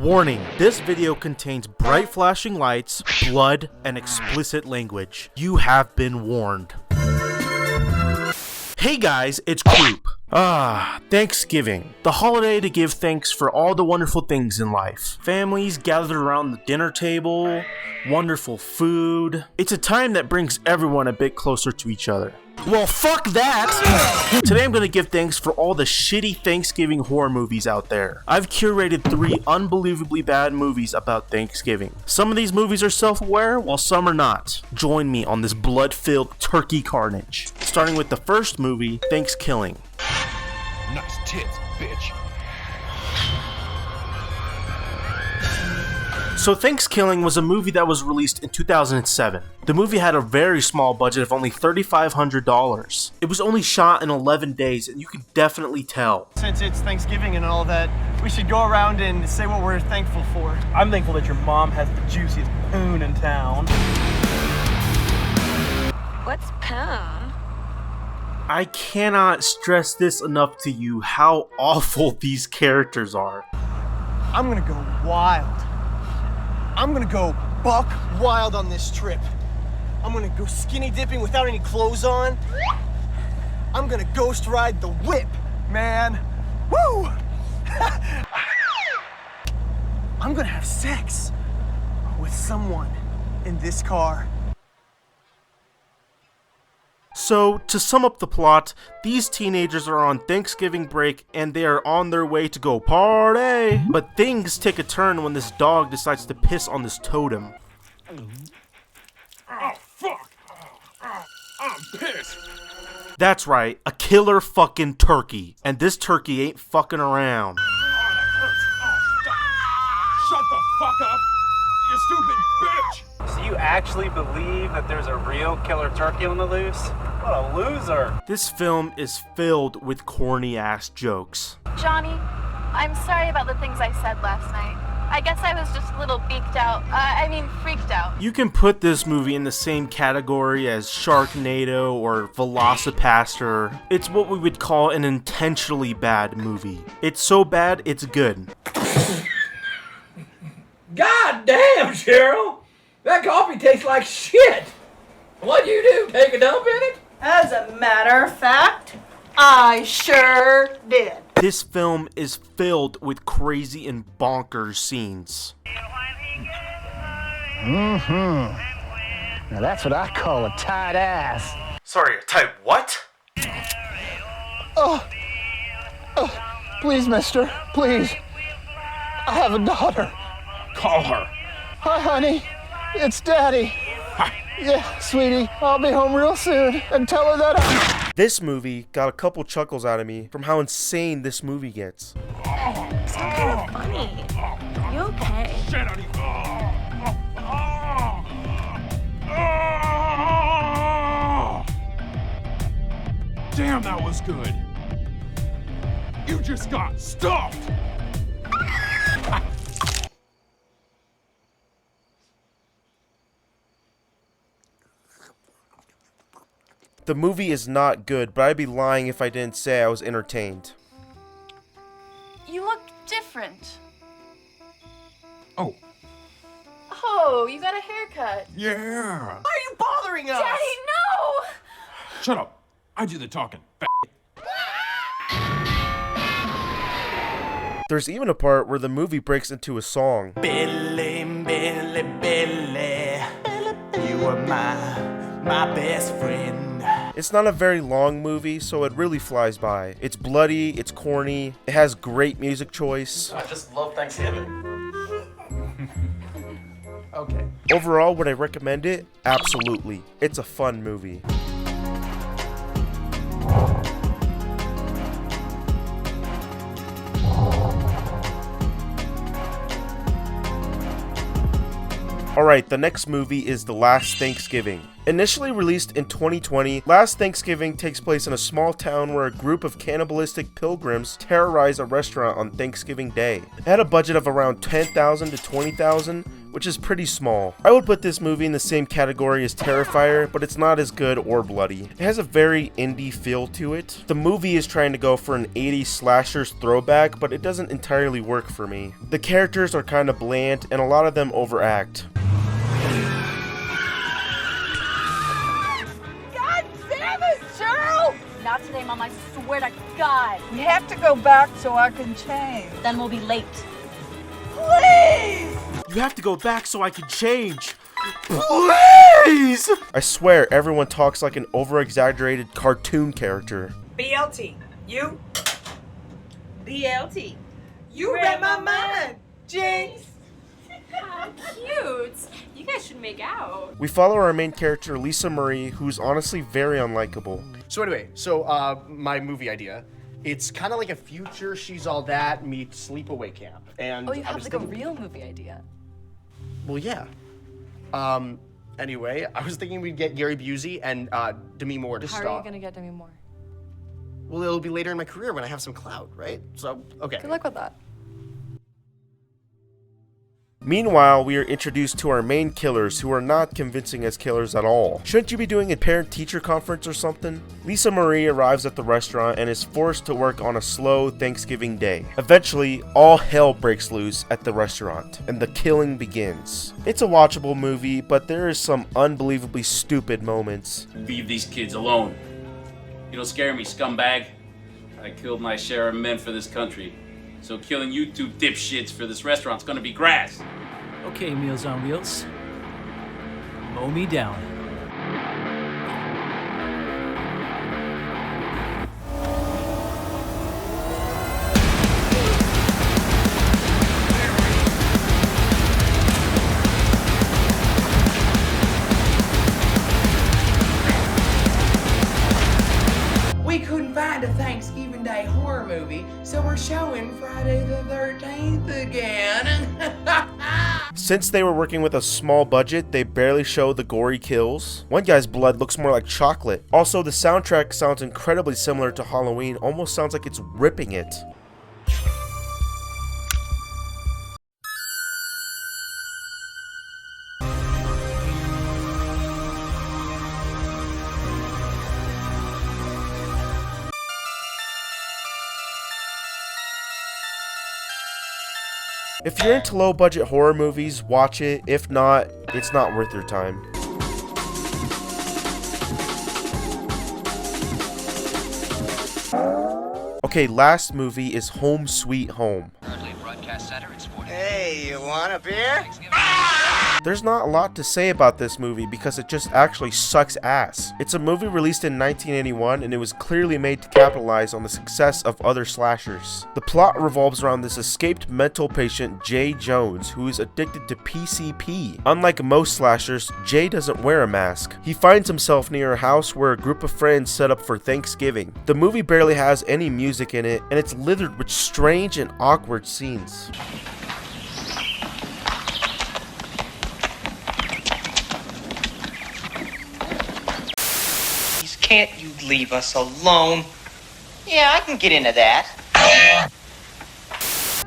Warning, this video contains bright flashing lights, blood, and explicit language. You have been warned. Hey guys, it's Kroop. Thanksgiving. The holiday to give thanks for all the wonderful things in life. Families gathered around the dinner table, wonderful food. It's a time that brings everyone a bit closer to each other. Well, fuck that! Today I'm gonna give thanks for all the shitty Thanksgiving horror movies out there. I've curated 3 unbelievably bad movies about Thanksgiving. Some of these movies are self-aware, while some are not. Join me on this blood-filled turkey carnage. Starting with the first movie, Thanksgiving. Nice tits, bitch. So Thanksgiving was a movie that was released in 2007. The movie had a very small budget of only $3,500. It was only shot in 11 days, and you could definitely tell. Since it's Thanksgiving and all that, we should go around and say what we're thankful for. I'm thankful that your mom has the juiciest poon in town. What's poon? I cannot stress this enough to you how awful these characters are. I'm gonna go wild. I'm gonna go buck wild on this trip. I'm gonna go skinny dipping without any clothes on. I'm gonna ghost ride the whip, man. Woo! I'm gonna have sex with someone in this car. So, to sum up the plot, these teenagers are on Thanksgiving break and they are on their way to go party. But things take a turn when this dog decides to piss on this totem. Oh, fuck! I'm pissed! That's right, a killer fucking turkey. And this turkey ain't fucking around. Oh, that hurts. Oh, stop. Shut the fuck up, you stupid bitch! So you actually believe that there's a real killer turkey on the loose? What a loser. This film is filled with corny ass jokes. Johnny, I'm sorry about the things I said last night. I guess I was just a little freaked out. Freaked out. You can put this movie in the same category as Sharknado or Velocipaster. It's what we would call an intentionally bad movie. It's so bad, it's good. God damn, Cheryl! That coffee tastes like shit! What'd you do, take a dump in it? As a matter of fact, I sure did. This film is filled with crazy and bonkers scenes. Now that's what I call a tight ass. Sorry, a tight what? Please, mister, please. I have a daughter. Call her. Hi, honey. It's Daddy. Yeah, sweetie, I'll be home real soon and tell her that This movie got a couple chuckles out of me from how insane this movie gets. It's kind of funny. You okay? Shit out of you. Damn, that was good. You just got stuffed. The movie is not good, but I'd be lying if I didn't say I was entertained. You look different. Oh, Oh, you got a haircut. yeah. Why are you bothering us? Daddy, no! Shut up. I do the talking. There's even a part where the movie breaks into a song. Billy, Billy, Billy, you are my best friend. It's not a very long movie, so it really flies by. It's bloody, it's corny, it has great music choice. I just love Thanksgiving. Okay. Overall, would I recommend it? Absolutely. It's a fun movie. Alright, the next movie is The Last Thanksgiving. Initially released in 2020, Last Thanksgiving takes place in a small town where a group of cannibalistic pilgrims terrorize a restaurant on Thanksgiving Day. It had a budget of around $10,000 to $20,000, which is pretty small. I would put this movie in the same category as Terrifier, but it's not as good or bloody. It has a very indie feel to it. The movie is trying to go for an 80s slashers throwback, but it doesn't entirely work for me. The characters are kind of bland, and a lot of them overact. God damn it, Cheryl! Not today, Mom, I swear to God. We have to go back so I can change. Then we'll be late. Please! You have to go back so I can change. Please! I swear, everyone talks like an over-exaggerated cartoon character. BLT. You? BLT. You read my mind, Jinx! Cute. You guys should make out. We follow our main character, Lisa Marie, who's honestly very unlikable. So anyway, my movie idea, it's kind of like a future She's All That meets Sleepaway Camp. And Oh, you have like a real movie idea. Well, yeah. Anyway, I was thinking we'd get Gary Busey and Demi Moore to star. How are you gonna get Demi Moore? Well, it'll be later in my career when I have some clout, right? So, okay. Good luck with that. Meanwhile, we are introduced to our main killers, who are not convincing as killers at all. Shouldn't you be doing a parent-teacher conference or something? Lisa Marie arrives at the restaurant and is forced to work on a slow Thanksgiving day. Eventually, all hell breaks loose at the restaurant, and the killing begins. It's a watchable movie, but there is some unbelievably stupid moments. Leave these kids alone. You don't scare me, scumbag. I killed my share of men for this country. So killing you two dipshits for this restaurant's gonna be grass. Okay, Meals on Wheels. Mow me down. We couldn't find a Thanksgiving Day horror movie, so we're showing Friday the 13th again. Since they were working with a small budget, they barely show the gory kills. One guy's blood looks more like chocolate. Also, the soundtrack sounds incredibly similar to Halloween, almost sounds like it's ripping it. If you're into low-budget horror movies, watch it. If not, it's not worth your time. Okay, last movie is Home Sweet Home. Hey, you want a beer? There's not a lot to say about this movie because it just actually sucks ass. It's a movie released in 1981 and it was clearly made to capitalize on the success of other slashers. The plot revolves around this escaped mental patient, Jay Jones, who is addicted to PCP. Unlike most slashers, Jay doesn't wear a mask. He finds himself near a house where a group of friends set up for Thanksgiving. The movie barely has any music in it and it's littered with strange and awkward scenes. Can't you leave us alone? Yeah, I can get into that.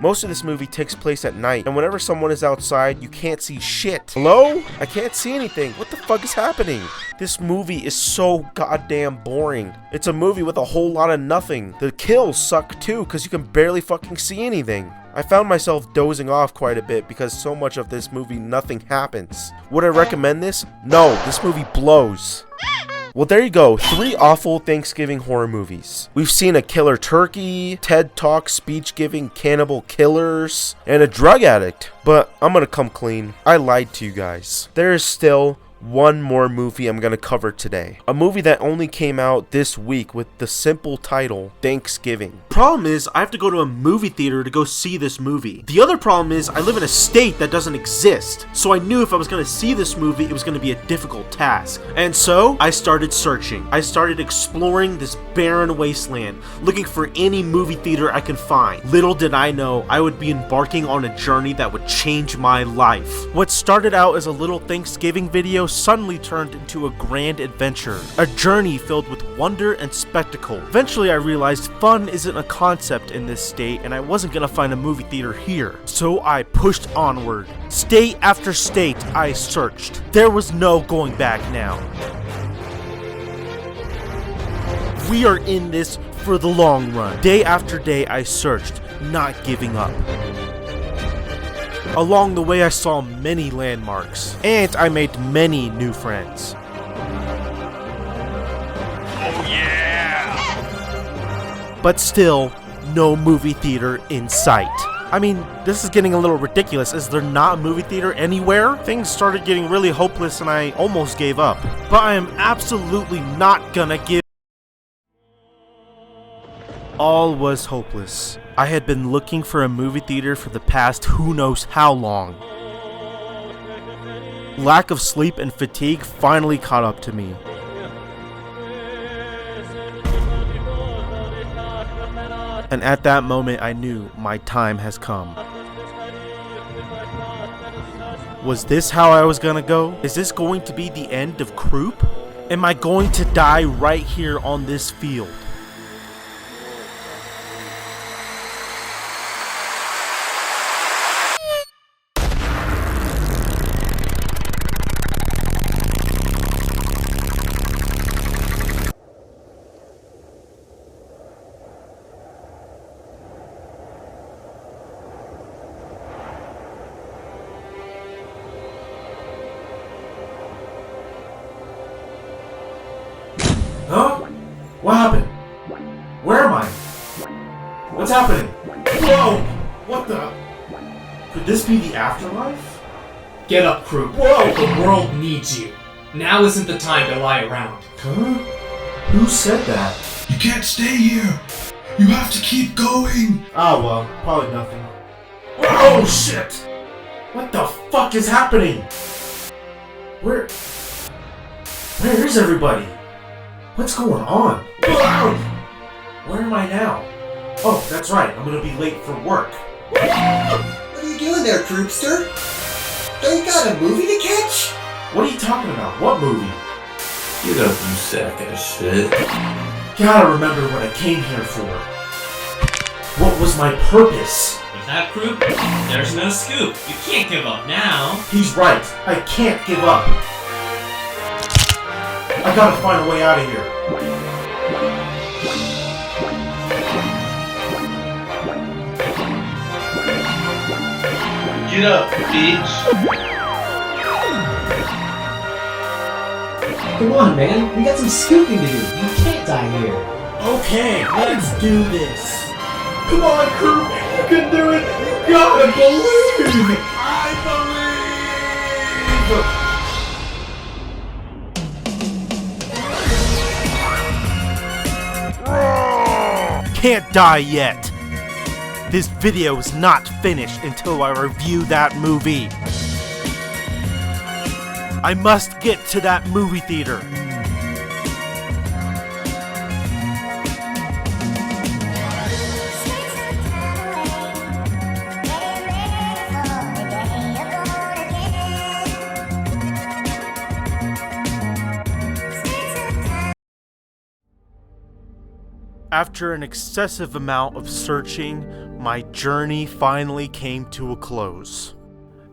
Most of this movie takes place at night, and whenever someone is outside, you can't see shit. Hello? I can't see anything. What the fuck is happening? This movie is so goddamn boring. It's a movie with a whole lot of nothing. The kills suck too, because you can barely fucking see anything. I found myself dozing off quite a bit because so much of this movie nothing happens. Would I recommend this? No, this movie blows. Well, there you go, 3 awful Thanksgiving horror movies. We've seen a killer turkey, TED Talk speech-giving cannibal killers, and a drug addict. But I'm gonna come clean. I lied to you guys. There is still one more movie I'm gonna cover today. A movie that only came out this week with the simple title, Thanksgiving. Problem is, I have to go to a movie theater to go see this movie. The other problem is, I live in a state that doesn't exist. So I knew if I was gonna see this movie, it was gonna be a difficult task. And so, I started searching. I started exploring this barren wasteland, looking for any movie theater I can find. Little did I know, I would be embarking on a journey that would change my life. What started out as a little Thanksgiving video suddenly turned into a grand adventure, a journey filled with wonder and spectacle. Eventually I realized fun isn't a concept in this state and I wasn't gonna find a movie theater here. So I pushed onward. State after state I searched. There was no going back now. We are in this for the long run. Day after day I searched, not giving up. Along the way I saw many landmarks, and I made many new friends. Oh yeah! But still, no movie theater in sight. I mean, this is getting a little ridiculous. Is there not a movie theater anywhere? Things started getting really hopeless and I almost gave up. But I am absolutely not gonna give. All was hopeless. I had been looking for a movie theater for the past who knows how long. Lack of sleep and fatigue finally caught up to me. And at that moment I knew my time has come. Was this how I was gonna go? Is this going to be the end of Kroop? Am I going to die right here on this field? Huh? What happened? Where am I? What's happening? Whoa! What the? Could this be the afterlife? Get up, Kroop. Whoa! The world needs you. Now isn't the time to lie around. Huh? Who said that? You can't stay here. You have to keep going. Oh well, probably nothing. Oh shit! What the fuck is happening? Where is everybody? What's going on? Where am I now? Oh, that's right, I'm gonna be late for work. What are you doing there, Kroopster? Don't you got a movie to catch? What are you talking about? What movie? Get up, you sack of shit. Gotta remember what I came here for. What was my purpose? Without Kroop, there's no scoop. You can't give up now. He's right, I can't give up. I gotta find a way out of here. Get up, bitch. Come on, man. We got some scooping to do. You can't die here. Okay, let's do this. Come on, Kroop. You can do it. You gotta believe. I believe. Can't die yet. This video is not finished until I review that movie. I must get to that movie theater. After an excessive amount of searching, my journey finally came to a close.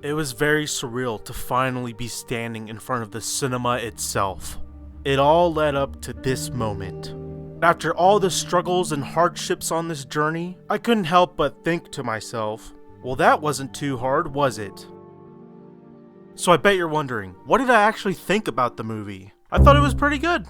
It was very surreal to finally be standing in front of the cinema itself. It all led up to this moment. After all the struggles and hardships on this journey, I couldn't help but think to myself, well, that wasn't too hard, was it? So I bet you're wondering, what did I actually think about the movie? I thought it was pretty good.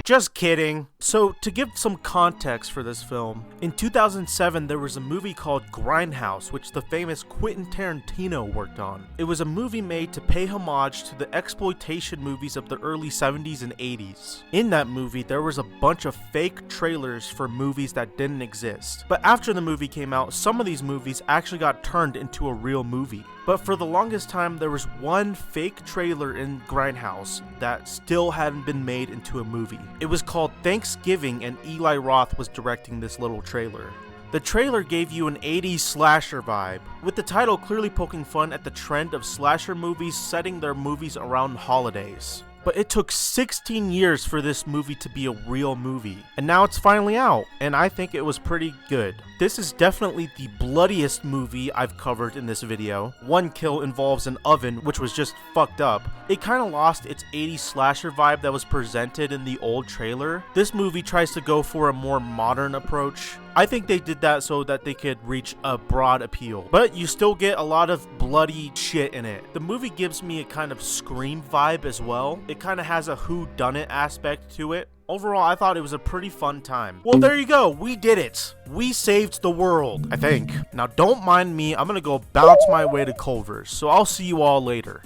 Just kidding. So, to give some context for this film, in 2007 there was a movie called Grindhouse, which the famous Quentin Tarantino worked on. It was a movie made to pay homage to the exploitation movies of the early 70s and 80s. In that movie, there was a bunch of fake trailers for movies that didn't exist. But after the movie came out, some of these movies actually got turned into a real movie. But for the longest time, there was one fake trailer in Grindhouse that still hadn't been made into a movie. It was called Thanksgiving, and Eli Roth was directing this little trailer. The trailer gave you an 80s slasher vibe, with the title clearly poking fun at the trend of slasher movies setting their movies around holidays. But it took 16 years for this movie to be a real movie, and now it's finally out, and I think it was pretty good. This is definitely the bloodiest movie I've covered in this video. One kill involves an oven, which was just fucked up. It kinda lost its 80s slasher vibe that was presented in the old trailer. This movie tries to go for a more modern approach. I think they did that so that they could reach a broad appeal, but you still get a lot of bloody shit in it. The movie gives me a kind of Scream vibe as well. It kind of has a whodunit aspect to it. Overall, I thought it was a pretty fun time. Well, there you go. We did it. We saved the world, I think. Now, don't mind me. I'm gonna go bounce my way to Culver's, so I'll see you all later.